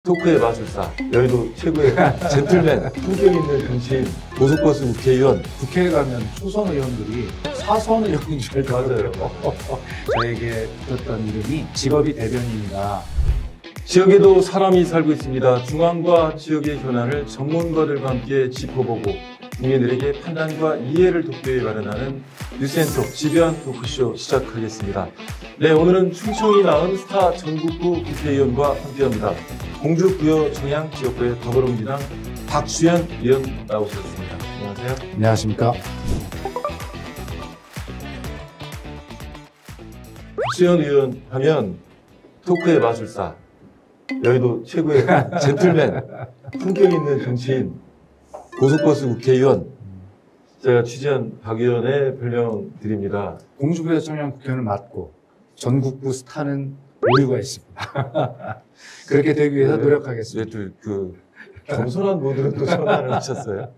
토크의 마술사, 여의도 최고의 젠틀맨, 품격 있는 정치인, 고속버스 국회의원. 국회에 가면 초선 의원들이 사선 의원인 줄 알더라고요. 저에게 붙었던 이름이 직업이 대변인이다. 지역에도 사람이 살고 있습니다. 중앙과 지역의 현안을 전문가들과 함께 짚어보고 국민들에게 판단과 이해를 돕기 위해 마련하는 뉴스앤톡 지변 토크쇼 시작하겠습니다. 네, 오늘은 충청이 낳은 스타 전국구 국회의원과 함께합니다. 공주부여 청양지역구의 더불어민주당 박주현 의원 나오셨습니다. 안녕하세요. 안녕하십니까. 박주현 의원 하면 토크의 마술사, 여의도 최고의 젠틀맨, 품격 있는 정치인, 고속버스 국회의원. 제가 취재한 박 의원의 별명 드립니다. 공주부여 청양 국회의원을 맡고 전국구 스타는 오류가 있습니다. 그렇게 되기 위해서 노력하겠습니다. 그 겸손한 모드로 또 전환을 하셨어요.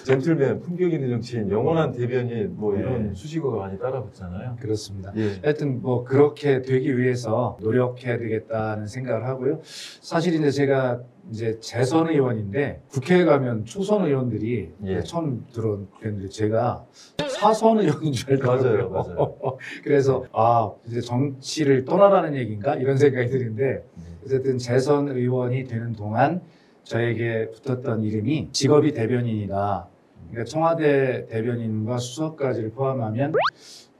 젠틀맨, 품격 있는 정치인, 영원한 대변인, 이런 수식어가 많이 따라붙잖아요. 그렇습니다. 예. 하여튼 그렇게 되기 위해서 노력해야 되겠다는 생각을 하고요. 사실 이제 제가 재선 의원인데 국회에 가면 초선 의원들이 처음 들어온 국회의원들이 제가 사선 의원인 줄 알더라고요. 맞아요. 그래서 이제 정치를 떠나라는 얘기인가 이런 생각이 드는데 어쨌든 재선 의원이 되는 동안 저에게 붙었던 이름이 직업이 대변인이다. 그러니까 청와대 대변인과 수석까지를 포함하면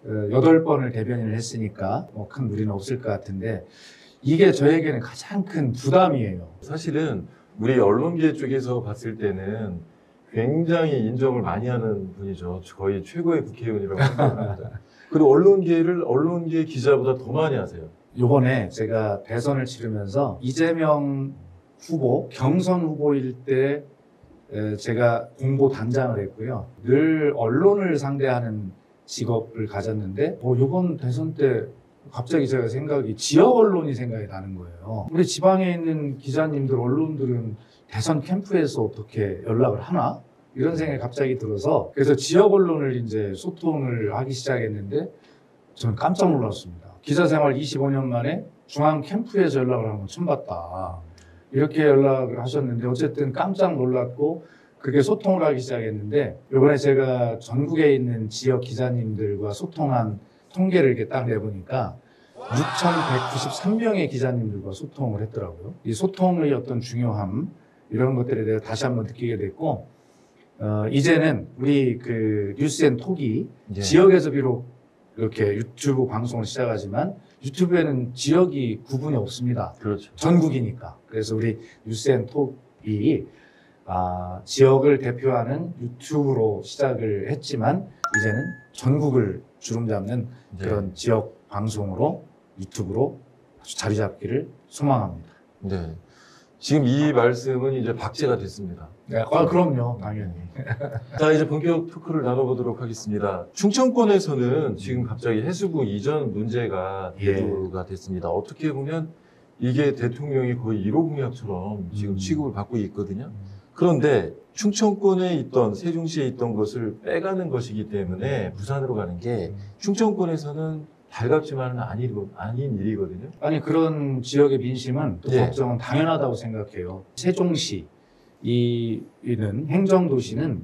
8번을 대변인을 했으니까 큰 무리는 없을 것 같은데 이게 저에게는 가장 큰 부담이에요. 사실은 우리 언론계 쪽에서 봤을 때는 굉장히 인정을 많이 하는 분이죠. 거의 최고의 국회의원이라고 생각합니다. 그리고 언론계 기자보다 더 많이 하세요. 이번에 제가 대선을 치르면서 이재명 후보, 경선 후보일 때 제가 공보 단장을 했고요. 늘 언론을 상대하는 직업을 가졌는데 이번 대선 때 갑자기 제가 지역 언론이 생각이 나는 거예요. 우리 지방에 있는 기자님들, 언론들은 대선 캠프에서 어떻게 연락을 하나? 이런 생각이 갑자기 들어서 그래서 지역 언론을 이제 소통을 하기 시작했는데 저는 깜짝 놀랐습니다. 기자 생활 25년 만에 중앙 캠프에서 연락을 하는 건 처음 봤다. 이렇게 연락을 하셨는데 어쨌든 깜짝 놀랐고 그렇게 소통을 하기 시작했는데 이번에 제가 전국에 있는 지역 기자님들과 소통한 통계를 이렇게 딱 내보니까 6,193명의 기자님들과 소통을 했더라고요. 이 소통의 어떤 중요함 이런 것들에 대해서 다시 한번 느끼게 됐고 이제는 우리 뉴스앤톡이 지역에서 비록 이렇게 유튜브 방송을 시작하지만 유튜브에는 지역이 구분이 없습니다. 그렇죠. 전국이니까. 그래서 우리 뉴스앤톡이 지역을 대표하는 유튜브로 시작을 했지만 이제는 전국을 주름잡는 그런 지역 방송으로 유튜브로 자리 잡기를 소망합니다. 네. 지금 이 말씀은 이제 박제가 됐습니다. 네, 그럼요, 당연히. 자, 이제 본격 토크를 나눠보도록 하겠습니다. 충청권에서는 지금 갑자기 해수부 이전 문제가 대두가 됐습니다. 어떻게 보면 이게 대통령이 거의 1호 공약처럼 지금 취급을 받고 있거든요. 그런데 충청권에 있던, 세종시에 있던 것을 빼가는 것이기 때문에 부산으로 가는 게 충청권에서는 달갑지만은 아닌 일이거든요. 아니, 그런 지역의 민심은 또 걱정은 당연하다고 생각해요. 세종시, 이는 행정도시는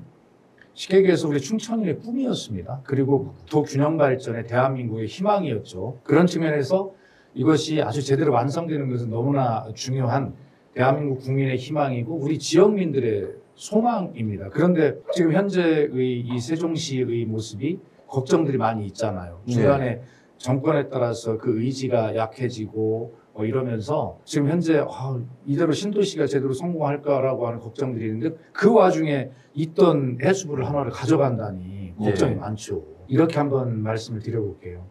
쉽게 얘기해서 우리 충청인의 꿈이었습니다. 그리고 국토 균형 발전의 대한민국의 희망이었죠. 그런 측면에서 이것이 아주 제대로 완성되는 것은 너무나 중요한 대한민국 국민의 희망이고 우리 지역민들의 소망입니다. 그런데 지금 현재의 이 세종시의 모습이 걱정들이 많이 있잖아요. 중간에 정권에 따라서 그 의지가 약해지고 이러면서 지금 현재 이대로 신도시가 제대로 성공할까라고 하는 걱정들이 있는데 그 와중에 있던 해수부를 하나를 가져간다니 걱정이 많죠. 이렇게 한번 말씀을 드려볼게요.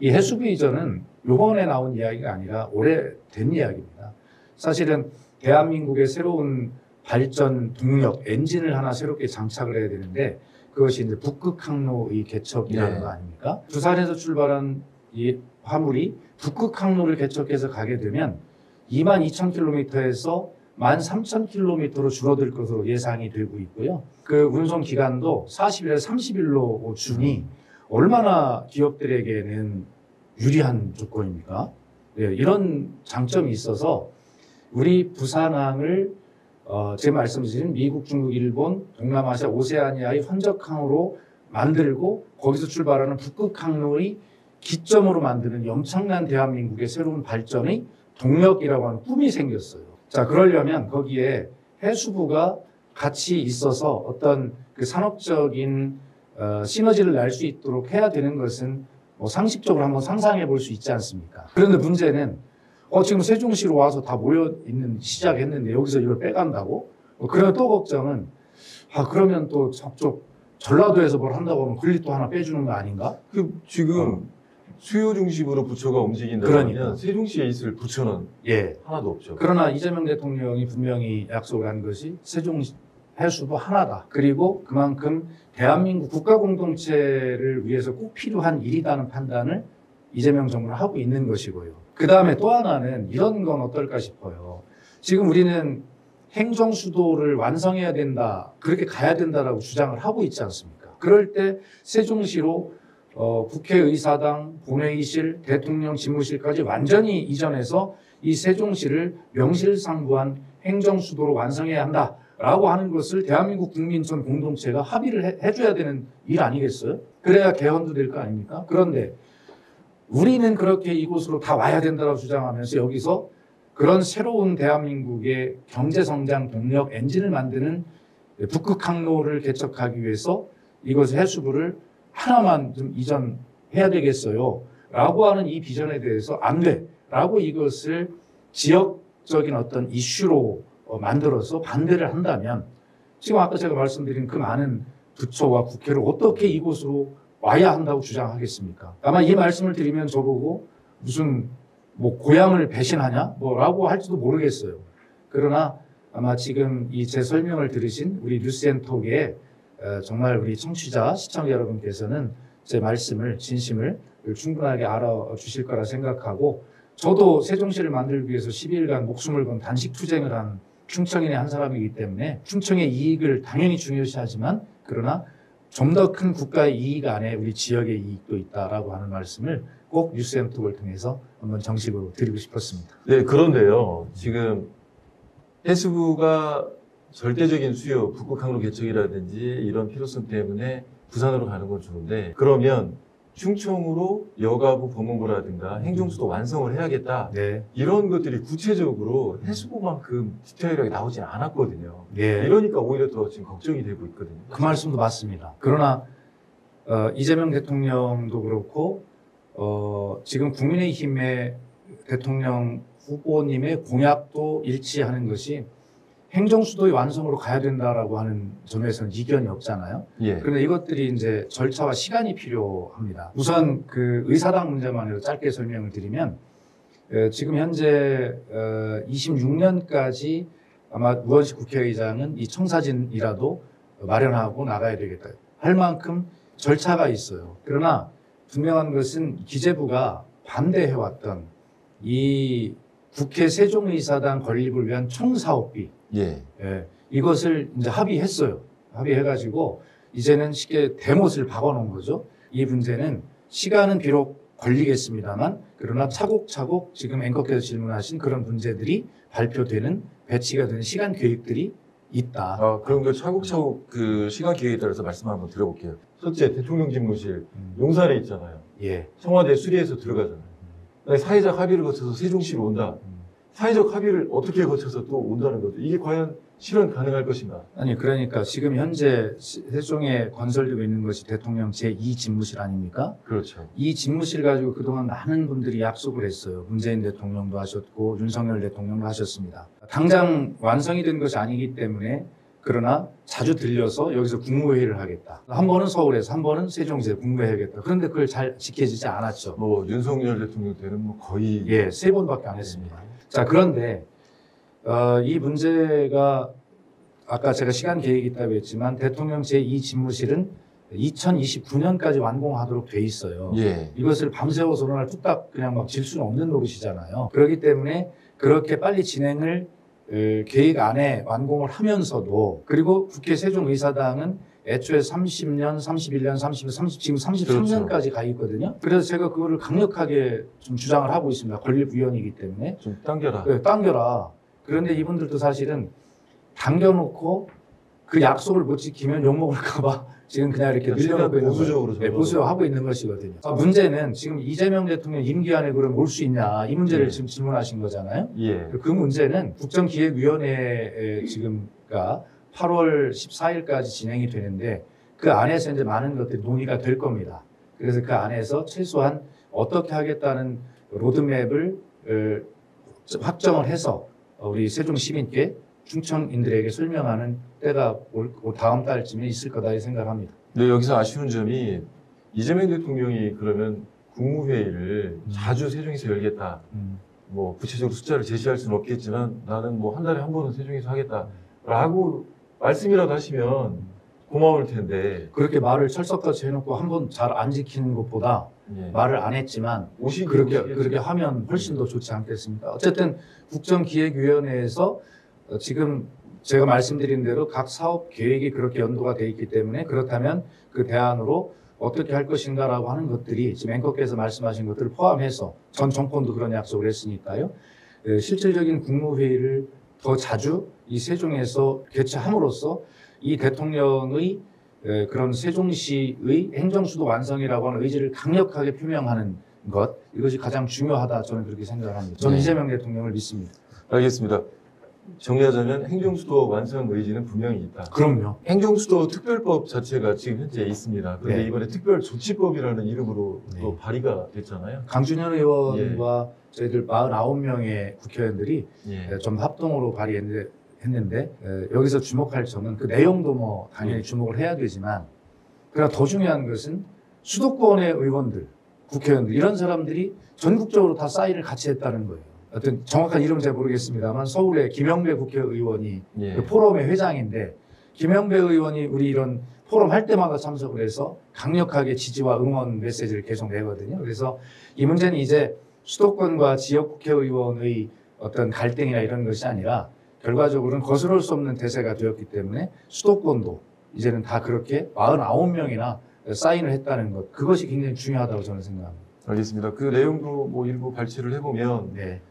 이 해수부 이전은 이번에 나온 이야기가 아니라 오래된 이야기입니다. 사실은 대한민국의 새로운 발전 동력, 엔진을 하나 새롭게 장착을 해야 되는데 그것이 이제 북극항로의 개척이라는 거 아닙니까? 부산에서 출발한 이 화물이 북극항로를 개척해서 가게 되면 22,000km에서 13,000km로 줄어들 것으로 예상이 되고 있고요. 그 운송 기간도 40일에서 30일로 주니 얼마나 기업들에게는 유리한 조건입니까? 이런 장점이 있어서 우리 부산항을 제가 말씀드린 미국, 중국, 일본, 동남아시아, 오세아니아의 환적항으로 만들고 거기서 출발하는 북극항로의 기점으로 만드는 엄청난 대한민국의 새로운 발전의 동력이라고 하는 꿈이 생겼어요. 자, 그러려면 거기에 해수부가 같이 있어서 어떤 그 산업적인 시너지를 낼 수 있도록 해야 되는 것은 뭐 상식적으로 한번 상상해 볼 수 있지 않습니까? 그런데 문제는 지금 세종시로 와서 다 모여 있는 시작했는데 여기서 이걸 빼간다고? 그러면 또 걱정은 그러면 또 저쪽 전라도에서 뭘 한다고 하면 권리 또 하나 빼주는 거 아닌가? 지금 수요 중심으로 부처가 움직인다면 그러니까. 세종시에 있을 부처는 하나도 없죠. 그러나 이재명 대통령이 분명히 약속을 한 것이 세종 해수부 하나다. 그리고 그만큼 대한민국 국가 공동체를 위해서 꼭 필요한 일이라는 판단을 이재명 정부는 하고 있는 것이고요. 그 다음에 또 하나는 이런 건 어떨까 싶어요. 지금 우리는 행정 수도를 완성해야 된다, 그렇게 가야 된다라고 주장을 하고 있지 않습니까? 그럴 때 세종시로 국회의사당, 본회의실, 대통령 집무실까지 완전히 이전해서 이 세종시를 명실상부한 행정 수도로 완성해야 한다라고 하는 것을 대한민국 국민 전 공동체가 합의를 해줘야 되는 일 아니겠어요? 그래야 개헌도 될 거 아닙니까? 그런데 우리는 그렇게 이곳으로 다 와야 된다고 주장하면서 여기서 그런 새로운 대한민국의 경제성장 동력 엔진을 만드는 북극항로를 개척하기 위해서 이것의 해수부를 하나만 좀 이전해야 되겠어요 라고 하는 이 비전에 대해서 안 돼 라고 이것을 지역적인 어떤 이슈로 만들어서 반대를 한다면 지금 아까 제가 말씀드린 그 많은 부처와 국회를 어떻게 이곳으로 와야 한다고 주장하겠습니까? 아마 이 말씀을 드리면 저보고 무슨 뭐 고향을 배신하냐? 뭐라고 할지도 모르겠어요. 그러나 아마 지금 이 제 설명을 들으신 우리 뉴스앤톡에 정말 우리 청취자, 시청자 여러분께서는 제 말씀을, 진심을 충분하게 알아주실 거라 생각하고 저도 세종시를 만들기 위해서 12일간 목숨을 건 단식 투쟁을 한 충청인의 한 사람이기 때문에 충청의 이익을 당연히 중요시하지만 그러나 좀 더 큰 국가의 이익 안에 우리 지역의 이익도 있다라고 하는 말씀을 꼭 뉴스앤톡을 통해서 한번 정식으로 드리고 싶었습니다. 네, 그런데요. 지금 해수부가 절대적인 수요, 북극항로 개척이라든지 이런 필요성 때문에 부산으로 가는 건 좋은데 그러면 충청으로 여가부 법무부라든가 행정수도 완성을 해야겠다. 네. 이런 것들이 구체적으로 해수부만큼 디테일하게 나오진 않았거든요. 네. 이러니까 오히려 더 지금 걱정이 되고 있거든요. 그 말씀도 맞습니다. 그러나 이재명 대통령도 그렇고 지금 국민의힘의 대통령 후보님의 공약도 일치하는 것이 행정수도의 완성으로 가야 된다라고 하는 점에서는 이견이 없잖아요. 예. 그런데 이것들이 이제 절차와 시간이 필요합니다. 우선 그 의사당 문제만 해도 짧게 설명을 드리면 지금 현재 26년까지 아마 우원식 국회의장은 이 청사진이라도 마련하고 나가야 되겠다 할 만큼 절차가 있어요. 그러나 분명한 것은 기재부가 반대해왔던 이 국회 세종의사당 건립을 위한 총사업비 이것을 이제 합의했어요. 합의해가지고 이제는 쉽게 대못을 박아놓은 거죠. 이 문제는 시간은 비록 걸리겠습니다만 그러나 차곡차곡 지금 앵커께서 질문하신 그런 문제들이 발표되는 배치가 되는 시간 계획들이 있다. 그럼 그 차곡차곡 그 시간 계획에 따라서 말씀 한번 드려볼게요. 첫째, 대통령 집무실 용산에 있잖아요. 예. 청와대 수리해서 들어가잖아요. 사회적 합의를 거쳐서 세종시로 온다. 사회적 합의를 어떻게 거쳐서 또 온다는 거죠. 이게 과연 실현 가능할 것인가? 아니 그러니까 지금 현재 세종에 건설되고 있는 것이 대통령 제2 집무실 아닙니까? 그렇죠. 이 집무실 가지고 그동안 많은 분들이 약속을 했어요. 문재인 대통령도 하셨고 윤석열 대통령도 하셨습니다. 당장 완성이 된 것이 아니기 때문에 그러나 자주 들려서 여기서 국무회의를 하겠다. 한 번은 서울에서 한 번은 세종시에서 국무회의 하겠다. 그런데 그걸 잘 지켜지지 않았죠. 뭐 윤석열 대통령 때는 뭐 거의 3번밖에 안 했습니다. 자, 그런데 이 문제가 아까 제가 시간 계획이 있다고 했지만 대통령 제2 집무실은 2029년까지 완공하도록 돼 있어요. 예. 이것을 밤새워서 오늘 뚝딱 그냥 막 질 수는 없는 노릇이잖아요. 그렇기 때문에 그렇게 빨리 진행을 계획 안에 완공을 하면서도 그리고 국회 세종의사당은 애초에 30년, 31년, 30, 지금 33년까지 그렇죠. 가 있거든요. 그래서 제가 그거를 강력하게 좀 주장을 하고 있습니다. 건립위원이기 때문에. 좀 당겨라. 네, 당겨라. 그런데 이분들도 사실은 당겨놓고 그 약속을 못 지키면 욕먹을까봐 지금 그냥 이렇게 늘려놓고 있는 보수적으로 보수하고 있는 것이거든요. 문제는 지금 이재명 대통령 임기 안에 그럼 올 수 있냐 이 문제를 지금 질문하신 거잖아요. 예. 그 문제는 국정기획위원회에 지금가 8월 14일까지 진행이 되는데 그 안에서 이제 많은 것들이 논의가 될 겁니다. 그래서 그 안에서 최소한 어떻게 하겠다는 로드맵을 확정을 해서 우리 세종 시민께 충청인들에게 설명하는 때가 다음 달쯤에 있을 거다 생각합니다. 네, 여기서 아쉬운 점이 이재명 대통령이 그러면 국무회의를 자주 세종에서 열겠다. 뭐 구체적으로 숫자를 제시할 수는 없겠지만 나는 뭐 한 달에 한 번은 세종에서 하겠다라고 말씀이라도 하시면 고마울 텐데 그렇게 말을 철석같이 해놓고 한 번 잘 안 지키는 것보다 예. 말을 안 했지만 오시기 그렇게 하면 훨씬 더 좋지 않겠습니까? 어쨌든 국정기획위원회에서 지금 제가 말씀드린 대로 각 사업 계획이 그렇게 연도가 돼 있기 때문에 그렇다면 그 대안으로 어떻게 할 것인가라고 하는 것들이 지금 앵커께서 말씀하신 것들을 포함해서 전 정권도 그런 약속을 했으니까요. 실질적인 국무회의를 더 자주 이 세종에서 개최함으로써 이 대통령의 그런 세종시의 행정수도 완성이라고 하는 의지를 강력하게 표명하는 것 이것이 가장 중요하다 저는 그렇게 생각을 합니다. 저는 네. 이재명 대통령을 믿습니다. 알겠습니다. 정리하자면 행정수도 완성 의지는 분명히 있다. 그럼요. 행정수도 특별법 자체가 지금 현재 있습니다. 그런데 네. 이번에 특별조치법이라는 이름으로 네. 또 발의가 됐잖아요. 강준현 의원과 저희들 49명의 국회의원들이 예. 좀 합동으로 발의했는데 여기서 주목할 점은 그 내용도 뭐 당연히 주목을 해야 되지만 그러나 더 중요한 것은 수도권의 의원들, 국회의원들 이런 사람들이 전국적으로 다 사인을 같이 했다는 거예요. 어떤 정확한 이름은 잘 모르겠습니다만 서울의 김영배 국회의원이 예. 그 포럼의 회장인데 김영배 의원이 우리 이런 포럼 할 때마다 참석을 해서 강력하게 지지와 응원 메시지를 계속 내거든요. 그래서 이 문제는 이제 수도권과 지역 국회의원의 어떤 갈등이나 이런 것이 아니라 결과적으로는 거스를 수 없는 대세가 되었기 때문에 수도권도 이제는 다 그렇게 49명이나 사인을 했다는 것 그것이 굉장히 중요하다고 저는 생각합니다. 알겠습니다. 그 내용도 뭐 일부 발췌를 해보면 네.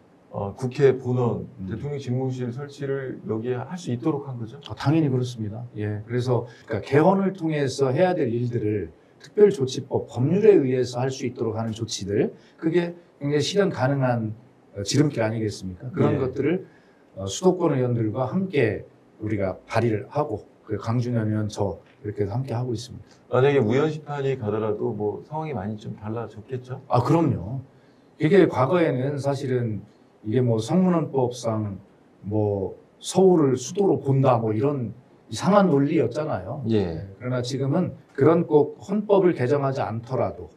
국회 본원, 대통령 집무실 설치를 여기에 할 수 있도록 한 거죠? 당연히 그렇습니다. 예. 그래서 그러니까 개헌을 통해서 해야 될 일들을 특별조치법 법률에 의해서 할 수 있도록 하는 조치들 그게 굉장히 실현 가능한 지름길 아니겠습니까? 그런 예. 것들을 수도권 의원들과 함께 우리가 발의를 하고 강준현 의원 저 이렇게 해서 함께 하고 있습니다. 만약에 우연시판이 가더라도 뭐 상황이 많이 좀 달라졌겠죠? 아 그럼요. 이게 과거에는 사실은 이게 뭐 성문헌법상 뭐 서울을 수도로 본다 뭐 이런 이상한 논리였잖아요. 예. 그러나 지금은 그런 꼭 헌법을 개정하지 않더라도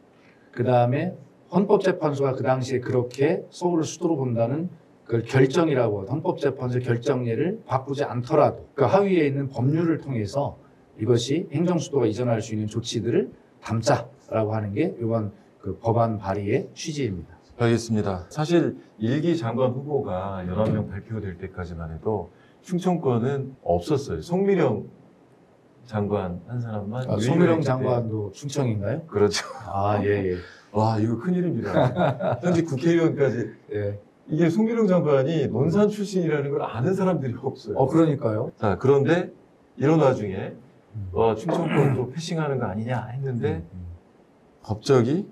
그 다음에 헌법재판소가 그 당시에 그렇게 서울을 수도로 본다는 그 결정이라고 헌법재판소 결정례를 바꾸지 않더라도 그 하위에 있는 법률을 통해서 이것이 행정수도가 이전할 수 있는 조치들을 담자라고 하는 게 이번 그 법안 발의의 취지입니다. 알겠습니다. 사실 일기 장관 후보가 11명 발표될 때까지만 해도 충청권은 없었어요. 송미령 장관 한 사람만. 송미령 장관도 충청인가요? 그렇죠. 아, 예, 예. 와, 이거 큰일입니다. 현재 국회의원까지. 예. 이게 송미령 장관이 논산 출신이라는 걸 아는 사람들이 없어요. 그러니까요. 자, 그런데 이런 와중에 충청권도 패싱하는 거 아니냐 했는데 갑자기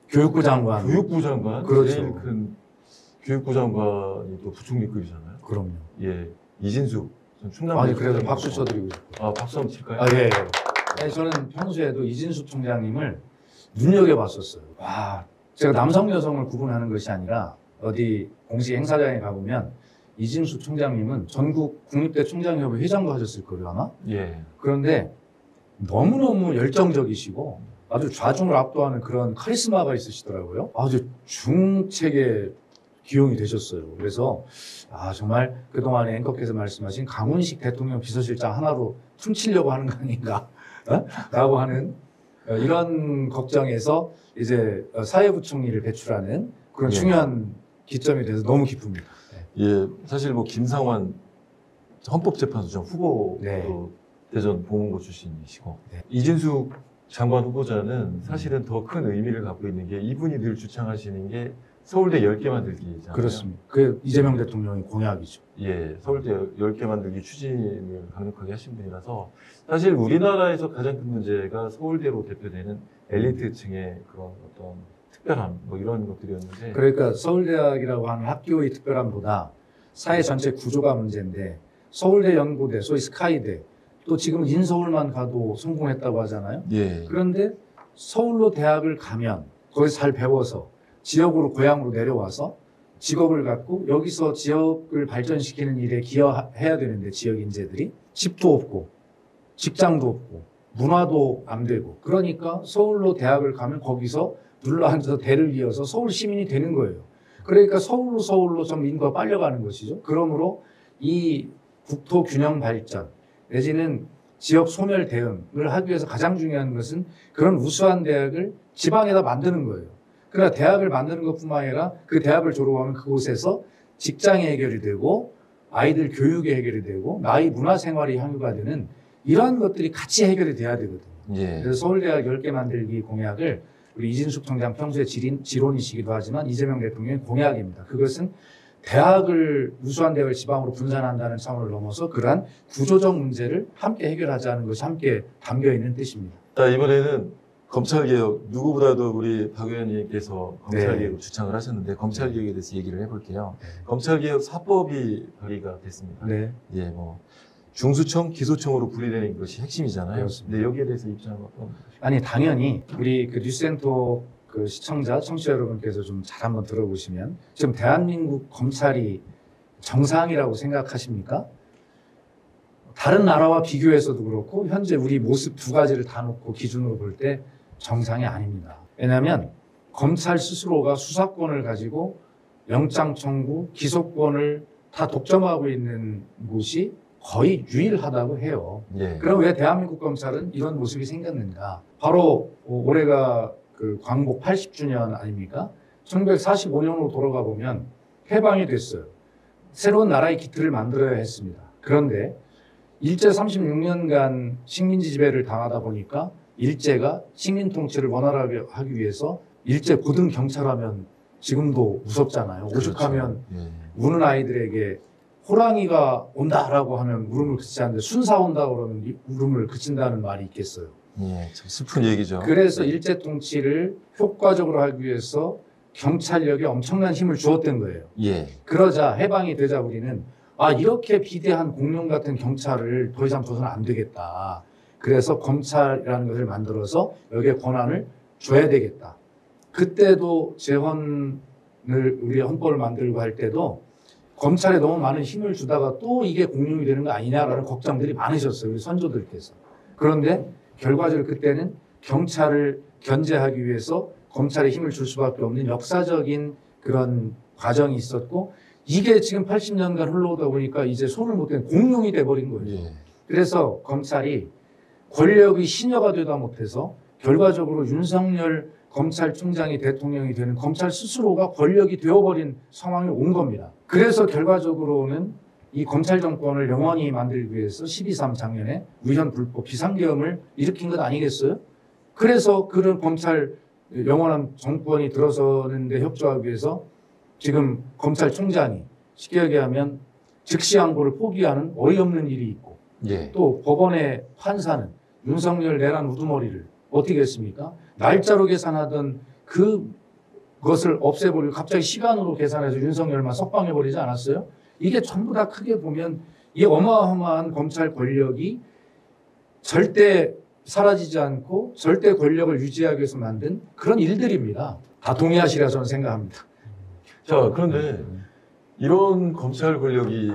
교육부 장관. 교육부 장관, 그렇죠. 제일 큰 교육부 장관이 또 부총리급이잖아요. 그럼요. 예, 이진숙 전 충남. 아니 그래도 박수 쳐드리고 싶어요. 박수 한번 칠까요? 아 예. 아니, 저는 평소에도 이진숙 총장님을 눈여겨봤었어요. 와, 제가 남성 여성을 구분하는 것이 아니라 어디 공식 행사장에 가보면 이진숙 총장님은 전국 국립대 총장협회 회장도 하셨을 거예요 아마. 예. 그런데 너무너무 열정적이시고 아주 좌중을 압도하는 그런 카리스마가 있으시더라고요. 아주 중책에 기용이 되셨어요. 그래서 정말 그동안에 앵커께서 말씀하신 강훈식 대통령 비서실장 하나로 퉁치려고 하는 거 아닌가 라고 하는 이런 걱정에서 이제 사회부총리를 배출하는 그런 예. 중요한 기점이 돼서 너무 기쁩니다. 네. 예, 사실 뭐 김상환 헌법재판소장 후보도 네. 대전 보문고 출신이시고 네. 이진숙 장관 후보자는 사실은 더 큰 의미를 갖고 있는 게 이분이 늘 주창하시는 게 서울대 10개 만들기잖아요. 그렇습니다. 그게 이재명 대통령의 공약이죠. 예, 서울대 10개 만들기 추진을 강력하게 하신 분이라서 사실 우리나라에서 가장 큰 문제가 서울대로 대표되는 엘리트층의 그런 어떤 특별함 뭐 이런 것들이었는데 그러니까 서울대학이라고 하는 학교의 특별함보다 사회 전체 구조가 문제인데 서울대 연고대, 소위 스카이대 또 지금 인서울만 가도 성공했다고 하잖아요. 예. 그런데 서울로 대학을 가면 거기서 잘 배워서 지역으로 고향으로 내려와서 직업을 갖고 여기서 지역을 발전시키는 일에 기여해야 되는데 지역 인재들이 집도 없고 직장도 없고 문화도 안 되고 그러니까 서울로 대학을 가면 거기서 눌러앉아서 대를 이어서 서울 시민이 되는 거예요. 그러니까 서울로 좀 인구가 빨려가는 것이죠. 그러므로 이 국토 균형 발전 내지는 지역 소멸 대응을 하기 위해서 가장 중요한 것은 그런 우수한 대학을 지방에다 만드는 거예요. 그러나 대학을 만드는 것뿐만 아니라 그 대학을 졸업하면 그곳에서 직장이 해결이 되고 아이들 교육이 해결이 되고 나의 문화생활이 향유가 되는 이러한 것들이 같이 해결이 돼야 되거든요. 예. 그래서 서울대학 10개 만들기 공약을 우리 이진숙 총장 평소에 지론이시기도 하지만 이재명 대통령의 공약입니다. 그것은 우수한 대학을 지방으로 분산한다는 차원을 넘어서 그러한 구조적 문제를 함께 해결하자는 것이 함께 담겨 있는 뜻입니다. 자, 이번에는 검찰개혁, 누구보다도 우리 박 의원님께서 검찰개혁을 주창을 하셨는데 검찰개혁에 대해서 얘기를 해볼게요. 검찰개혁 4법이 발의가 됐습니다. 네. 예, 뭐 중수청, 기소청으로 분리되는 것이 핵심이잖아요. 그렇습니다. 근데 여기에 대해서 입장은 어떤? 아니 당연히 우리 그 뉴스센터 그 시청자, 청취자 여러분께서 좀 잘 한번 들어보시면 지금 대한민국 검찰이 정상이라고 생각하십니까? 다른 나라와 비교해서도 그렇고 현재 우리 모습 두 가지를 다 놓고 기준으로 볼 때 정상이 아닙니다. 왜냐하면 검찰 스스로가 수사권을 가지고 영장 청구, 기소권을 다 독점하고 있는 곳이 거의 유일하다고 해요. 예. 그럼 왜 대한민국 검찰은 이런 모습이 생겼는가? 바로 올해가 그 광복 80주년 아닙니까? 1945년으로 돌아가 보면 해방이 됐어요. 새로운 나라의 기틀을 만들어야 했습니다. 그런데 일제 36년간 식민지 지배를 당하다 보니까 일제가 식민 통치를 원활하게 하기 위해서 일제 고등 경찰하면 지금도 무섭잖아요. 오죽하면 그렇죠. 예. 우는 아이들에게 호랑이가 온다라고 하면 울음을 그치지 않는데 순사 온다 그러면 울음을 그친다는 말이 있겠어요. 예, 참 슬픈 얘기죠. 그래서 일제 통치를 효과적으로 하기 위해서 경찰력에 엄청난 힘을 주었던 거예요. 예. 그러자 해방이 되자 우리는 이렇게 비대한 공룡 같은 경찰을 더 이상 둬서는 안 되겠다. 그래서 검찰이라는 것을 만들어서 여기에 권한을 줘야 되겠다. 그때도 재헌을 우리 헌법을 만들고 할 때도 검찰에 너무 많은 힘을 주다가 또 이게 공룡이 되는 거 아니냐라는 걱정들이 많으셨어요. 우리 선조들께서. 그런데 결과적으로 그때는 경찰을 견제하기 위해서 검찰에 힘을 줄 수밖에 없는 역사적인 그런 과정이 있었고 이게 지금 80년간 흘러오다 보니까 이제 손을 못 대는 공룡이 돼버린 거예요. 예. 그래서 검찰이 권력이 신여가 되다 못해서 결과적으로 윤석열 검찰총장이 대통령이 되는 검찰 스스로가 권력이 되어버린 상황이 온 겁니다. 그래서 결과적으로는 이 검찰 정권을 영원히 만들기 위해서 12.3 작년에 우현 불법 비상계엄을 일으킨 것 아니겠어요? 그래서 그런 검찰 영원한 정권이 들어서는 데 협조하기 위해서 지금 검찰총장이 쉽게 얘기하면 즉시항고를 포기하는 어이없는 일이 있고 예. 또 법원의 판사는 윤석열 내란 우두머리를 어떻게 했습니까? 날짜로 계산하던 그것을 없애버리고 갑자기 시간으로 계산해서 윤석열만 석방해버리지 않았어요? 이게 전부 다 크게 보면 이 어마어마한 검찰 권력이 절대 사라지지 않고 절대 권력을 유지하기 위해서 만든 그런 일들입니다. 다 동의하시리라 저는 생각합니다. 자, 그런데 이런 검찰 권력이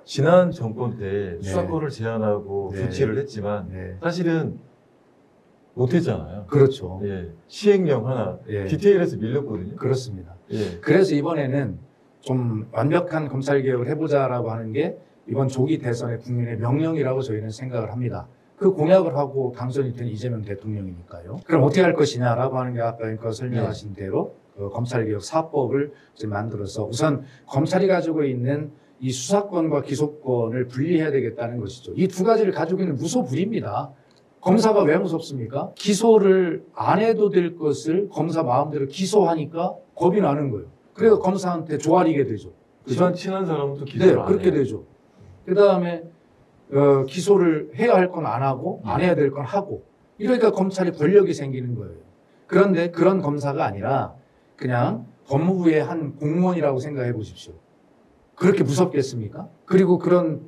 지난 정권 때 수사권을 제한하고 네. 조치를 했지만 네. 사실은 못했잖아요. 그렇죠. 예. 시행령 하나 예. 디테일에서 밀렸거든요. 그렇습니다. 예. 그래서 이번에는 좀 완벽한 검찰개혁을 해보자라고 하는 게 이번 조기 대선의 국민의 명령이라고 저희는 생각을 합니다. 그 공약을 하고 당선이 된 이재명 대통령이니까요. 그럼 어떻게 할 것이냐라고 하는 게 아까 설명하신 대로 그 검찰개혁 4법을 이제 만들어서 우선 검찰이 가지고 있는 이 수사권과 기소권을 분리해야 되겠다는 것이죠. 이 두 가지를 가지고 있는 무소불위입니다. 검사가 왜 무섭습니까? 기소를 안 해도 될 것을 검사 마음대로 기소하니까 겁이 나는 거예요. 그래서 검사한테 조아리게 되죠. 친한 사람은 또 기소를 네, 안 그렇게 해요. 되죠. 그 다음에 기소를 해야 할 건 안 하고 안 해야 될 건 하고 이러니까 검찰이 권력이 생기는 거예요. 그런데 그런 검사가 아니라 그냥 법무부의 한 공무원이라고 생각해 보십시오. 그렇게 무섭겠습니까? 그리고 그런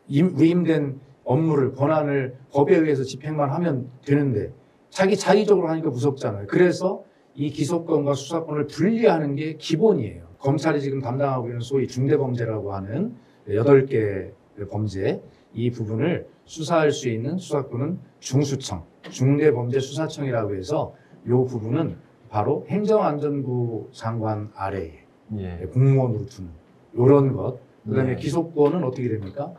위임된 업무를 권한을 법에 의해서 집행만 하면 되는데 자의적으로 하니까 무섭잖아요. 그래서 이 기소권과 수사권을 분리하는 게 기본이에요. 검찰이 지금 담당하고 있는 소위 중대범죄라고 하는 8개 범죄 이 부분을 수사할 수 있는 수사권은 중수청, 중대범죄수사청이라고 해서 이 부분은 바로 행정안전부 장관 아래에 공무원으로 두는 이런 것. 그다음에 기소권은 어떻게 됩니까?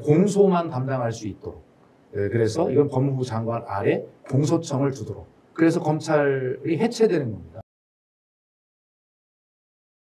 공소만 담당할 수 있도록. 그래서 이건 법무부 장관 아래 공소청을 두도록. 그래서 검찰이 해체되는 겁니다.